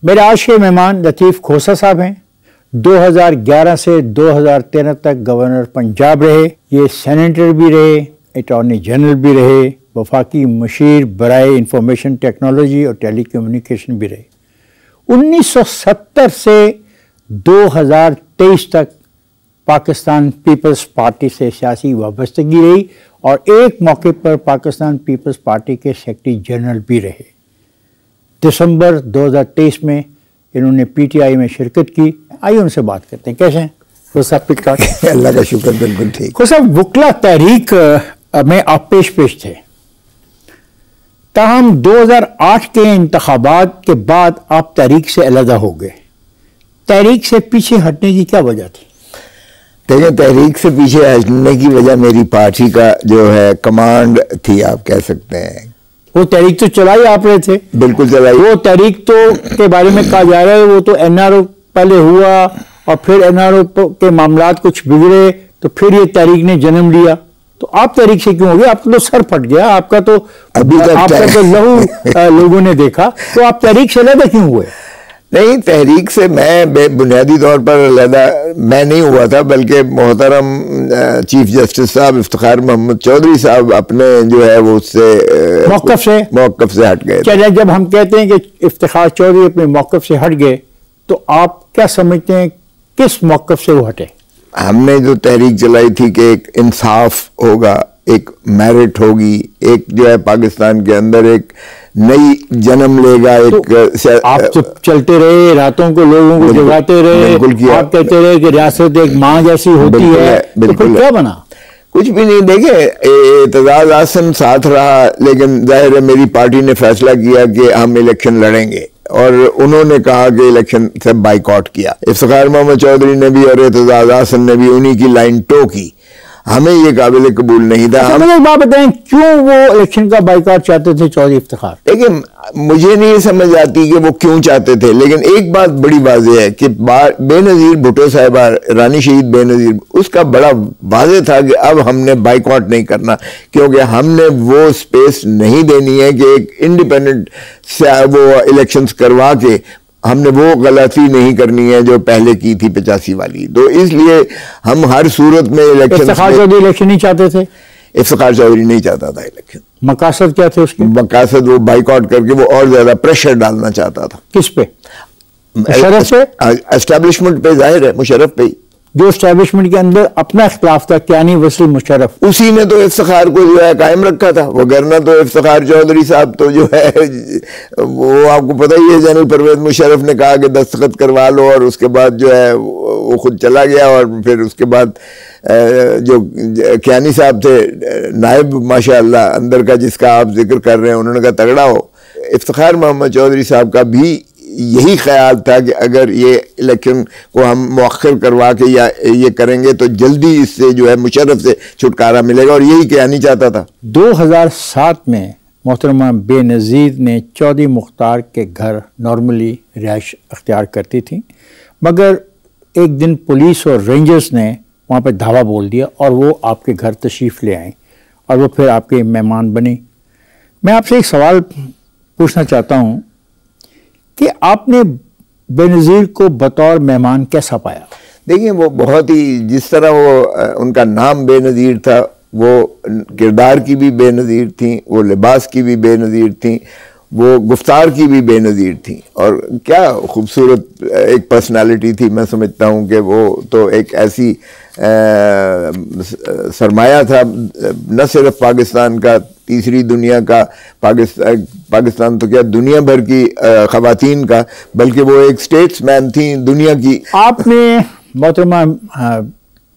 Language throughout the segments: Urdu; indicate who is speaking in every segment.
Speaker 1: میرے آج کے مہمان لطیف کھوسہ صاحب ہیں. 2011 سے 2013 تک گورنر پنجاب رہے. یہ سینیٹر بھی رہے, اٹارنی جنرل بھی رہے, وفاقی مشیر برائے انفارمیشن ٹیکنالوجی اور ٹیلی کمیونیکیشن بھی رہے. 1970 سے 2023 تک پاکستان پیپلز پارٹی سے سیاسی وابستگی رہی اور ایک موقع پر پاکستان پیپلز پارٹی کے سیکرٹری جنرل بھی رہے. دسمبر 2023 میں انہوں نے پی ٹی آئی میں شرکت کی. آئیے ان سے بات کرتے ہیں. کیسے ہیں کھوسہ صاحب؟
Speaker 2: اللہ کا شکر, بالکل ٹھیک.
Speaker 1: کھوسہ صاحب, وکلا تحریک میں آپ پیش تھے, تاہم 2008 کے انتخابات کے بعد آپ تحریک سے علیحدہ ہو گئے. تحریک سے پیچھے ہٹنے کی کیا وجہ تھی؟
Speaker 2: دیکھیں, تحریک سے پیچھے ہٹنے کی وجہ میری پارٹی کا جو ہے کمانڈ تھی, آپ کہہ سکتے ہیں.
Speaker 1: وہ تحریک تو چلائی آپ رہے تھے.
Speaker 2: بالکل چلائی.
Speaker 1: وہ تحریک تو کے بارے میں کہا جا رہا ہے وہ تو این آر او پہلے ہوا اور پھر این آر او کے معاملات کچھ بگڑے تو پھر یہ تحریک نے جنم لیا. تو آپ تحریک سے کیوں ہو گئے؟ آپ تو سر پھٹ گیا آپ کا, تو
Speaker 2: ابھی
Speaker 1: آپ کا تو لہو لوگوں نے دیکھا. تو آپ تحریک سے علیحدہ کیوں ہوئے؟
Speaker 2: نہیں, تحریک سے میں بنیادی طور پر علیحدہ میں نہیں ہوا تھا, بلکہ محترم چیف جسٹس صاحب افتخار محمد چودھری صاحب اپنے جو ہے وہ اس سے موقف سے ہٹ گئے.
Speaker 1: چلے, جب ہم کہتے ہیں کہ افتخار چودھری اپنے موقف سے ہٹ گئے تو آپ کیا سمجھتے ہیں کس موقف سے وہ ہٹے؟
Speaker 2: ہم نے جو تحریک چلائی تھی کہ ایک انصاف ہوگا, ایک میرٹ ہوگی, ایک جو ہے پاکستان کے اندر ایک نئی جنم لے گا. ایک
Speaker 1: آپ چلتے رہے, راتوں کو لوگوں کو جگاتے رہے, آپ کہتے رہے کہ ریاست ایک ماں جیسی ہوتی ہے, تو پھر کیا بنا؟
Speaker 2: کچھ بھی نہیں. دیکھیں, اعتزاز احسن ساتھ رہا, لیکن ظاہر ہے میری پارٹی نے فیصلہ کیا کہ ہم الیکشن لڑیں گے اور انہوں نے کہا کہ الیکشن سے بائیکاٹ کیا. افتخار محمد چودھری نے بھی اور اعتزاز احسن نے بھی انہی کی لائن ٹو کی. ہمیں یہ قابل قبول نہیں تھا.
Speaker 1: مجھے ایک بات بتائیں, کیوں وہ الیکشن کا بائیکاٹ چاہتے تھے چودھری افتخار؟
Speaker 2: دیکھیں, مجھے نہیں سمجھ آتی کہ وہ کیوں چاہتے تھے, لیکن ایک بات بڑی واضح ہے کہ بے نظیر بھٹو صاحبہ, رانی شہید بے نظیر, اس کا بڑا واضح تھا کہ اب ہم نے بائیکاٹ نہیں کرنا, کیونکہ ہم نے وہ سپیس نہیں دینی ہے کہ ایک انڈیپینڈنٹ وہ الیکشنز کروا کے ہم نے وہ غلطی نہیں کرنی ہے جو پہلے کی تھی 85 والی. تو اس لیے ہم ہر صورت میں
Speaker 1: افتخار چودھری الیکشن نہیں چاہتے تھے.
Speaker 2: افتخار چودھری نہیں چاہتا تھا الیکشن.
Speaker 1: مقاصد کیا تھے اس کے؟
Speaker 2: مقاصد وہ بائیکاٹ کر کے وہ اور زیادہ پریشر ڈالنا چاہتا تھا.
Speaker 1: کس پہ؟ مشرف پہ؟
Speaker 2: اسٹیبلشمنٹ پہ, ظاہر ہے مشرف پہ.
Speaker 1: جو اسٹیبلشمنٹ کے اندر اپنا اختلاف تھا, کیانی وسیع مشرف,
Speaker 2: اسی نے تو افتخار کو جو ہے قائم رکھا تھا. وہ گرنا تو افتخار چودھری صاحب تو جو ہے وہ آپ کو پتہ ہی ہے, جنرل پرویز مشرف نے کہا کہ دستخط کروا لو, اور اس کے بعد جو ہے وہ خود چلا گیا. اور پھر اس کے بعد جو کیانی صاحب تھے نائب ماشاءاللہ اندر کا, جس کا آپ ذکر کر رہے ہیں, انہوں نے کہا تگڑا ہو. افتخار محمد چودھری صاحب کا بھی یہی خیال تھا کہ اگر یہ الیکشن کو ہم مؤخر کروا کے یا یہ کریں گے تو جلدی اس سے جو ہے مشرف سے چھٹکارا ملے گا, اور یہی کیانی چاہتا تھا.
Speaker 1: 2007 میں محترمہ بے نظیر نے چودھری مختار کے گھر نارملی رہائش اختیار کرتی تھیں, مگر ایک دن پولیس اور رینجرز نے وہاں پہ دھاوا بول دیا اور وہ آپ کے گھر تشریف لے آئیں اور وہ پھر آپ کے مہمان بنی. میں آپ سے ایک سوال پوچھنا چاہتا ہوں کہ آپ نے بے نظیر کو بطور مہمان کیسا پایا؟
Speaker 2: دیکھیں, وہ بہت ہی, جس طرح وہ ان کا نام بے نظیر تھا, وہ کردار کی بھی بے نظیر تھیں, وہ لباس کی بھی بے نظیر تھیں, وہ گفتار کی بھی بے نظیر تھیں, اور کیا خوبصورت ایک پرسنالٹی تھی. میں سمجھتا ہوں کہ وہ تو ایک ایسی سرمایہ تھا, نہ صرف پاکستان کا, تیسری دنیا کا, پاکستان تو کیا دنیا بھر کی خواتین کا, بلکہ وہ ایک سٹیٹس مین تھیں دنیا کی.
Speaker 1: آپ نے محترمہ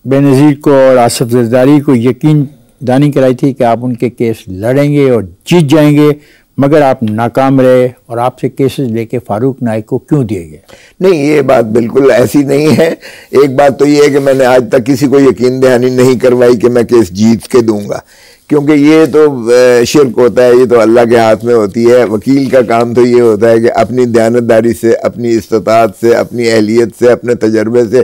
Speaker 1: بے نظیر کو اور آصف زرداری کو یقین دانی کرائی تھی کہ آپ ان کے کیس لڑیں گے اور جیت جائیں گے, مگر آپ ناکام رہے اور آپ سے کیسز لے کے فاروق نائک کو کیوں دیے گئے؟
Speaker 2: نہیں, یہ بات بالکل ایسی نہیں ہے. ایک بات تو یہ ہے کہ میں نے آج تک کسی کو یقین دہانی نہیں کروائی کہ میں کیس جیت کے دوں گا, کیونکہ یہ تو شرک ہوتا ہے, یہ تو اللہ کے ہاتھ میں ہوتی ہے. وکیل کا کام تو یہ ہوتا ہے کہ اپنی دیانتداری سے, اپنی استطاعت سے, اپنی اہلیت سے, اپنے تجربے سے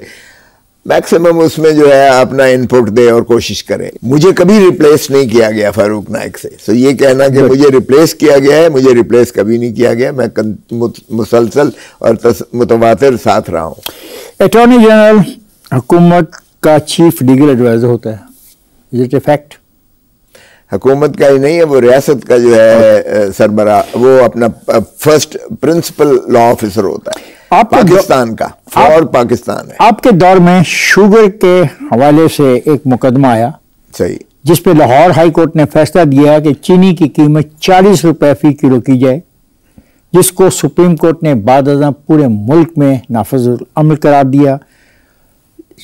Speaker 2: میکسیمم اس میں جو ہے اپنا انپٹ دے اور کوشش کرے. مجھے کبھی ریپلیس نہیں کیا گیا فاروق نائک سے. سو یہ کہنا کہ مجھے ریپلیس کیا گیا ہے، مجھے ریپلیس کبھی نہیں کیا گیا. میں مسلسل اور متواتر ساتھ رہا ہوں.
Speaker 1: اٹارنی جنرل حکومت کا چیف لیگل ایڈوائزر ہوتا ہے. Is it a fact?
Speaker 2: حکومت کا ہی نہیں ہے، وہ ریاست کا جو ہے سربراہ، وہ اپنا فرسٹ پرنسپل لا آفیسر ہوتا ہے پاکستان کا. فور پاکستان ہے.
Speaker 1: آپ کے دور میں شوگر کے حوالے سے ایک مقدمہ آیا،
Speaker 2: صحیح،
Speaker 1: جس پہ لاہور ہائی کورٹ نے فیصلہ دیا کہ چینی کی قیمت 40 روپے فی کلو کی جائے، جس کو سپریم کورٹ نے بعد ازاں پورے ملک میں نافذ عمل قرار دیا.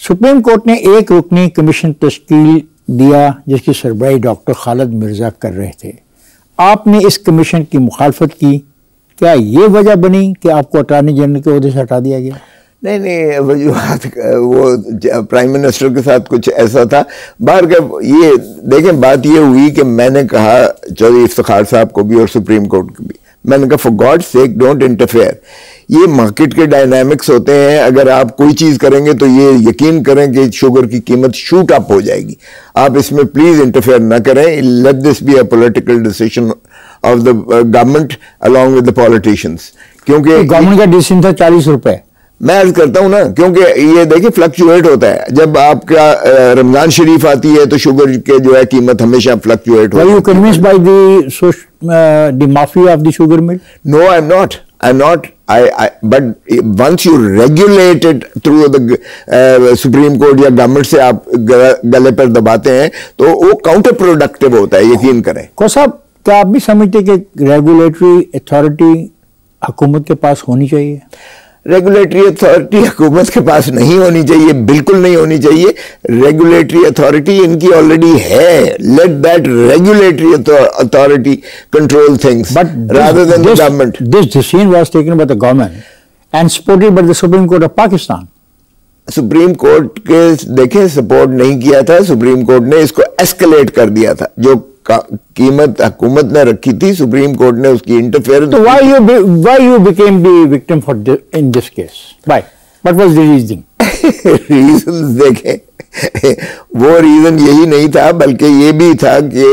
Speaker 1: سپریم کورٹ نے ایک رکنی کمیشن تشکیل دیا جس کی سربراہی ڈاکٹر خالد مرزا کر رہے تھے. آپ نے اس کمیشن کی مخالفت کی. کیا یہ وجہ بنی کہ آپ کو اٹارنی جنرل کے عہدے سے ہٹا دیا گیا؟
Speaker 2: نہیں، وجوہات وہ پرائم منسٹر کے ساتھ کچھ ایسا تھا. باہر کا یہ دیکھیں، بات یہ ہوئی کہ میں نے کہا چودھری افتخار صاحب کو بھی اور سپریم کورٹ کو بھی، میں نے کہا for God sake don't interfere. یہ مارکیٹ کے ڈائنامکس ہوتے ہیں. اگر آپ کوئی چیز کریں گے تو یہ یقین کریں کہ شوگر کی قیمت شوٹ اپ ہو جائے گی. آپ اس میں پلیز انٹرفیئر نہ کریں. Let this be a political decision of the government along with the politicians. کیونکہ
Speaker 1: گورنمنٹ کا ڈیسیژن تھا 40 روپے.
Speaker 2: میں عرض کرتا ہوں نا، کیونکہ یہ دیکھیں فلکچویٹ ہوتا ہے. جب آپ کا رمضان شریف آتی ہے تو شوگر کے جو ہے قیمت ہمیشہ فلکچویٹ ہوتی ہے.
Speaker 1: Were you convinced by the mafia of the sugar mill?
Speaker 2: No, I'm not. But once you regulate it through the Supreme Court یا گورنمنٹ سے آپ گلے پر دباتے ہیں تو وہ کاؤنٹر پروڈکٹیو ہوتا ہے، یقین کریں.
Speaker 1: کو صاحب، کیا آپ بھی سمجھتے کہ ریگولیٹری اتھارٹی حکومت کے پاس ہونی چاہیے؟
Speaker 2: ریگولیٹری اتھارٹی حکومت کے پاس نہیں ہونی چاہیے، بالکل نہیں ہونی چاہیے. ریگولیٹری اتھارٹی ان کی آلریڈی ہے. Let that regulatory authority control things rather than the government.
Speaker 1: This decision was taken by the government and supported by the Supreme Court of Pakistan.
Speaker 2: Supreme court کے دیکھیں سپورٹ نہیں کیا تھا. سپریم کورٹ نے اس کو ایسکلیٹ کر دیا تھا. جو قیمت حکومت نے رکھی تھی سپریم کورٹ نے اس کی interference.
Speaker 1: So why you became the victim in this case? Why? What was the reason?
Speaker 2: Reasons دیکھیں، وہ ریزن یہی نہیں تھا بلکہ یہ بھی تھا کہ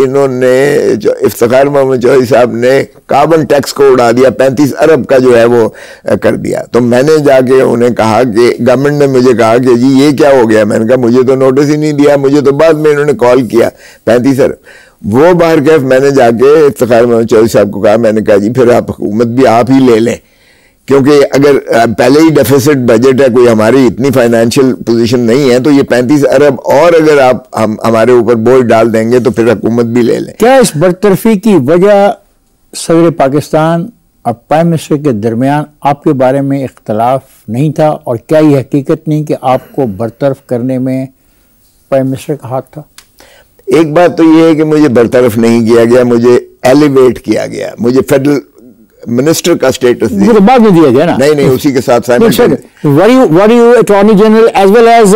Speaker 2: انہوں نے جو افتخار محمد چودھری صاحب نے کاربن ٹیکس کو اڑا دیا. 35 ارب کا جو ہے وہ کر دیا. تو میں نے جا کے انہیں کہا کہ گورنمنٹ نے مجھے کہا کہ جی یہ کیا ہو گیا. میں نے کہا مجھے تو نوٹس ہی نہیں دیا. مجھے تو بعد میں انہوں نے کال کیا 35 ارب. وہ باہر کیف میں نے جا کے افتخار محمد چودھری صاحب کو کہا، میں نے کہا جی پھر آپ حکومت بھی آپ ہی لے لیں، کیونکہ اگر پہلے ہی ڈیفیسٹ بجٹ ہے، کوئی ہماری اتنی فائنینشیل پوزیشن نہیں ہے، تو یہ 35 ارب اور اگر آپ ہمارے اوپر بوجھ ڈال دیں گے تو پھر حکومت بھی لے لیں.
Speaker 1: کیا اس برطرفی کی وجہ صدر پاکستان اور پرائم منسٹر کے درمیان آپ کے بارے میں اختلاف نہیں تھا؟ اور کیا یہ حقیقت نہیں کہ آپ کو برطرف کرنے میں پرائم منسٹر کا ہاتھ تھا؟
Speaker 2: ایک بات تو یہ ہے کہ مجھے برطرف نہیں کیا گیا، مجھے ایلیویٹ کیا گیا. مجھے فیڈرل منسٹر کا سٹیٹس
Speaker 1: دیا. بعد میں دیا گیا نا؟
Speaker 2: نہیں، اسی کے ساتھ
Speaker 1: were you attorney general as well as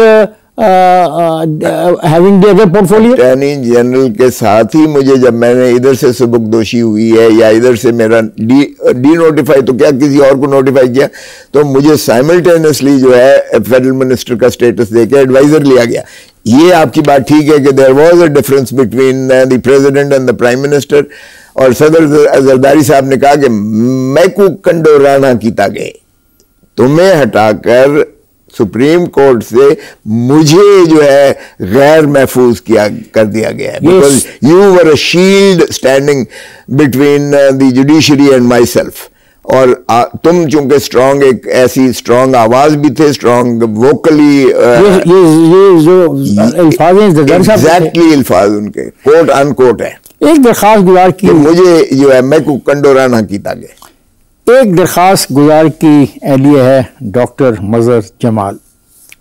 Speaker 1: having the other portfolio?
Speaker 2: Attorney general کے ساتھ ہی مجھے، جب میں نے ادھر سے سبکدوشی ہوئی ہے یا ادھر سے میرا ڈی نوٹیفائی تو کیا کسی اور کو نوٹیفائی کیا، تو مجھے سائملٹینسلی جو ہے فیڈرل منسٹر کا سٹیٹس دے کے ایڈوائزر لیا گیا. یہ آپ کی بات ٹھیک ہے کہ there was a difference between the president and the prime minister. اور صدر زرداری صاحب نے کہا کہ میں کو کنڈورانا کیتا گئے، تمہیں ہٹا کر سپریم کورٹ سے مجھے جو ہے غیر محفوظ کر دیا گیا ہے. Because you were a shield standing between the judiciary and my self. اور تم چونکہ اسٹرانگ، ایک ایسی اسٹرانگ آواز بھی تھے، اسٹرانگ ووکلی، ایگزیکٹلی الفاظ ان کے کوٹ ان کوٹ ہے.
Speaker 1: ایک درخواست گزار کی
Speaker 2: مجھے جو ہے میں کو کنڈورانا کیتا گیا.
Speaker 1: ایک درخواست گزار کی اہلیہ ہے ڈاکٹر مظہر جمال.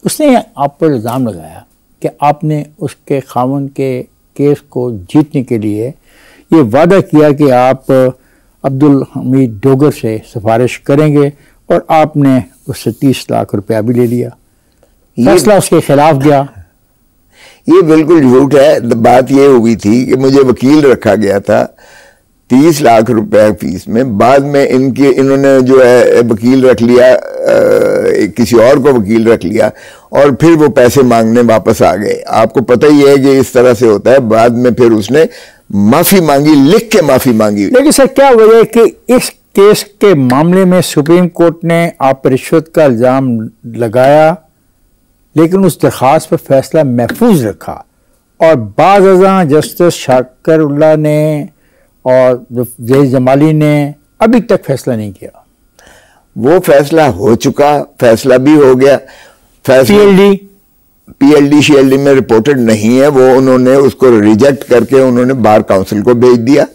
Speaker 1: اس نے آپ پر الزام لگایا کہ آپ نے اس کے خاوند کے کیس کو جیتنے کے لیے یہ وعدہ کیا کہ آپ عبدالحمید ڈوگر سے سفارش کریں گے، اور آپ نے اس سے 30 لاکھ روپیہ بھی لے لیا. فیصلہ اس کے خلاف گیا.
Speaker 2: یہ بالکل جھوٹ ہے. بات یہ ہوئی تھی کہ مجھے وکیل رکھا گیا تھا 30 لاکھ روپے فیس میں. بعد میں انہوں نے جو ہے وکیل رکھ لیا, کسی اور کو وکیل رکھ لیا, اور پھر وہ پیسے مانگنے واپس آ گئے. آپ کو پتہ ہی ہے کہ اس طرح سے ہوتا ہے. بعد میں پھر اس نے معافی مانگی, لکھ کے معافی مانگی.
Speaker 1: لیکن سر کیا وجہ ہے کہ اس کیس کے معاملے میں سپریم کورٹ نے آپ پر رشوت کا الزام لگایا لیکن اس درخواست پر فیصلہ محفوظ رکھا, اور بعض ازاں جسٹس شاکر اللہ نے اور زید جمالی نے ابھی تک فیصلہ نہیں کیا؟
Speaker 2: وہ فیصلہ ہو چکا, فیصلہ بھی ہو گیا. پی ایل ڈی شی ایل ڈی میں رپورٹڈ نہیں ہے, وہ انہوں نے اس کو ریجیکٹ کر کے انہوں نے بار کاؤنسل کو بھیج دیا.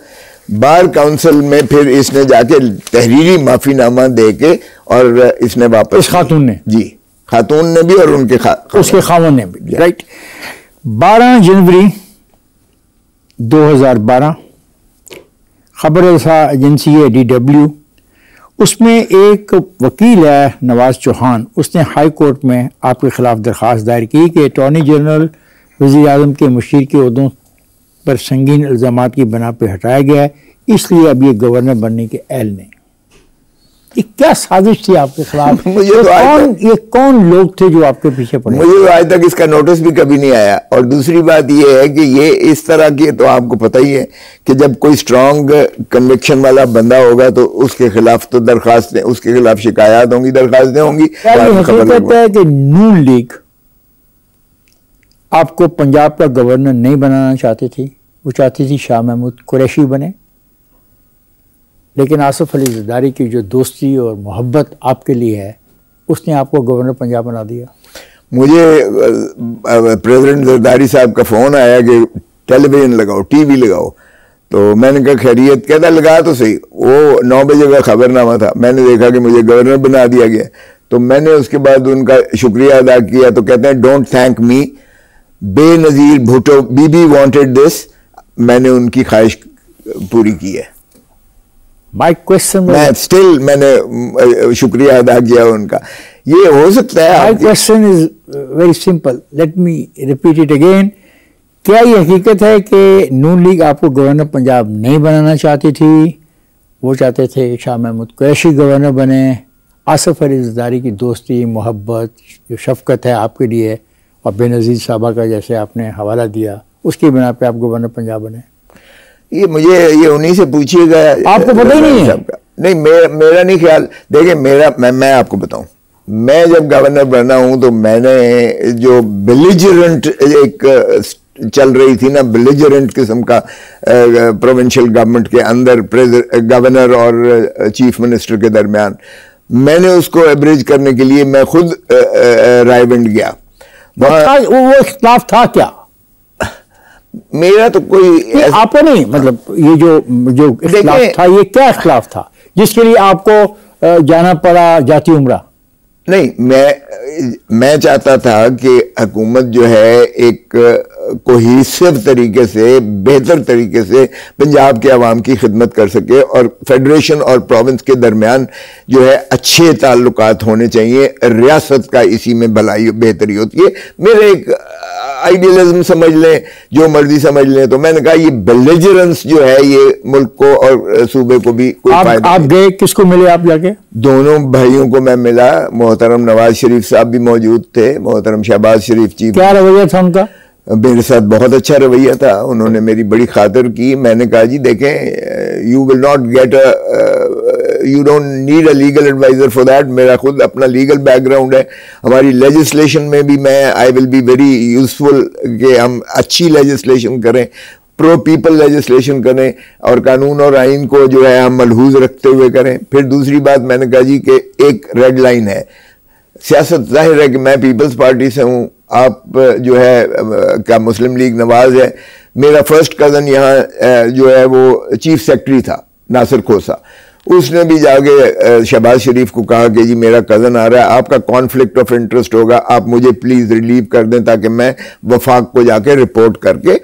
Speaker 2: بار کاؤنسل میں پھر اس نے جا کے تحریری معافی نامہ دے کے اور اس نے واپس,
Speaker 1: اس خاتون نے,
Speaker 2: جی خاتون نے بھی اور ان کے
Speaker 1: اس کے خاوند نے بھی, رائٹ. 12 جنوری 2012 خبر رساں ایجنسی ہے DW, اس میں ایک وکیل ہے نواز چوہان, اس نے ہائی کورٹ میں آپ کے خلاف درخواست دائر کی کہ اٹارنی جنرل وزیر اعظم کے مشیر کے عہدوں پر سنگین الزامات کی بنا پہ ہٹایا گیا ہے, اس لیے اب یہ گورنر بننے کے اہل نہیں. یہ کیا سازش تھی آپ کے خلاف؟ یہ کون لوگ تھے جو آپ کے پیچھے پڑے؟
Speaker 2: مجھے تو آج تک اس کا نوٹس بھی کبھی نہیں آیا. اور دوسری بات یہ ہے کہ یہ اس طرح کی, تو آپ کو پتہ ہی ہے کہ جب کوئی اسٹرانگ کنوکشن والا بندہ ہوگا تو اس کے خلاف تو درخواستیں, اس کے خلاف شکایات ہوں گی, درخواستیں ہوں گی.
Speaker 1: حقیقت ہے کہ نون لیگ آپ کو پنجاب کا گورنر نہیں بنانا چاہتی تھی, وہ چاہتی تھی شاہ محمود قریشی بنے, لیکن آصف علی زرداری کی جو دوستی اور محبت آپ کے لیے ہے اس نے آپ کو گورنر پنجاب بنا دیا.
Speaker 2: مجھے پریزیڈنٹ زرداری صاحب کا فون آیا کہ ٹیلی ویژن لگاؤ, ٹی وی لگاؤ, تو میں نے کہا خیریت, کہتا لگا تو صحیح. وہ 9 بجے کا خبر نامہ تھا, میں نے دیکھا کہ مجھے گورنر بنا دیا گیا, تو میں نے اس کے بعد ان کا شکریہ ادا کیا. تو کہتے ہیں ڈونٹ تھینک می, بے نظیر بھٹو بی بی وانٹڈ دس, میں نے ان کی خواہش پوری کی ہے. میں نے شکریہ ادا کیا ان کا. یہ ہو سکتا ہے.
Speaker 1: My question is very simple. Let me repeat it again. کیا یہ حقیقت ہے کہ نون لیگ آپ کو گورنر پنجاب نہیں بنانا چاہتی تھی, وہ چاہتے تھے شاہ محمود قریشی گورنر بنے, آصف علی زرداری کی دوستی محبت جو شفقت ہے آپ کے لیے اور بے نظیر صاحبہ کا جیسے آپ نے حوالہ دیا, اس کی بنا پہ آپ گورنر پنجاب بنے؟
Speaker 2: یہ مجھے یہ انہی سے پوچھیے گا,
Speaker 1: آپ کو پتہ ہی نہیں ہے.
Speaker 2: نہیں, میرا نہیں خیال. دیکھیں میں آپ کو بتاؤں, میں جب گورنر بنا ہوں تو میں نے جو بیلیجرنٹ ایک چل رہی تھی نا, بیلیجرنٹ قسم کا پروونشل گورنمنٹ کے اندر گورنر اور چیف منسٹر کے درمیان, میں نے اس کو ایبریج کرنے کے لیے میں خود رائے ونڈ گیا.
Speaker 1: وہ اختلاف تھا کیا؟
Speaker 2: میرا تو کوئی
Speaker 1: آپ کو نہیں, مطلب یہ جو اختلاف تھا یہ کیا اختلاف تھا جس کے لیے آپ کو جانا پڑا جاتی عمرہ؟
Speaker 2: نہیں, میں چاہتا تھا کہ حکومت جو ہے ایک کوہیسو طریقے سے, بہتر طریقے سے پنجاب کے عوام کی خدمت کر سکے, اور فیڈریشن اور پروونس کے درمیان جو ہے اچھے تعلقات ہونے چاہیے. ریاست کا اسی میں بھلائی بہتری ہوتی ہے. میرے ایک آئیڈیلزم سمجھ لیں, جو مرضی سمجھ لیں. تو میں نے کہا یہ بیلیجرنس جو ہے یہ ملک کو اور صوبے کو بھی کوئی فائدہ نہیں.
Speaker 1: آپ گئے, کس کو ملے آپ جا کے؟
Speaker 2: دونوں بھائیوں کو میں ملا. محترم نواز شریف صاحب بھی موجود تھے, محترم شہباز شریف چیف.
Speaker 1: کیا رویہ تھا ان کا؟
Speaker 2: میرے ساتھ بہت اچھا رویہ تھا, انہوں نے میری بڑی خاطر کی. میں نے کہا جی دیکھیں, you don't need a legal advisor for that. میرا خود اپنا لیگل بیک گراؤنڈ ہے. ہماری لیجسلیشن میں بھی I will be very useful کہ ہم اچھی لیجسلیشن کریں, پرو پیپل لیجسلیشن کریں, اور قانون اور آئین کو جو ہے ہم ملحوظ رکھتے ہوئے کریں. پھر دوسری بات میں نے کہا جی کہ ایک ریڈ لائن ہے سیاست. ظاہر ہے کہ میں پیپلز پارٹی سے ہوں, آپ جو ہے کیا مسلم لیگ نواز ہے. میرا فرسٹ کزن یہاں جو ہے وہ چیف سیکرٹری تھا, ناصر کھوسا. اس نے بھی جا کے شہباز شریف کو کہا کہ جی میرا کزن آ رہا ہے, آپ کا کانفلکٹ آف انٹرسٹ ہوگا, آپ مجھے پلیز ریلیو کر دیں تاکہ میں وفاق کو جا کے رپورٹ کر کے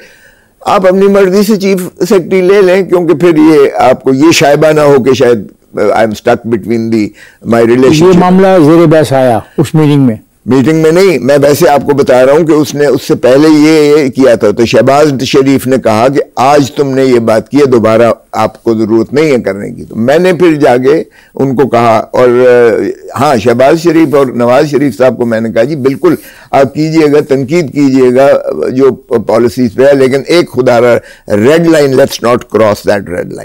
Speaker 2: آپ اپنی مرضی سے چیف سیکرٹری لے لیں, کیونکہ پھر یہ آپ کو یہ شائبہ نہ ہو کہ شاید I am stuck between my relationship.
Speaker 1: یہ معاملہ زیر بحث آیا اس میٹنگ میں؟
Speaker 2: میٹنگ میں نہیں، میں ویسے آپ کو بتا رہا ہوں کہ اس نے اس سے پہلے یہ کیا تھا. تو شہباز شریف نے کہا کہ آج تم نے یہ بات کی ہے، دوبارہ آپ کو ضرورت نہیں ہے کرنے کی. تو میں نے پھر جا کے ان کو کہا، اور ہاں شہباز شریف اور نواز شریف صاحب کو میں نے کہا جی بالکل آپ کیجئے گا، تنقید کیجئے گا جو پالیسیز پہ ہے، لیکن ایک خدا را red line, let's not cross that red line.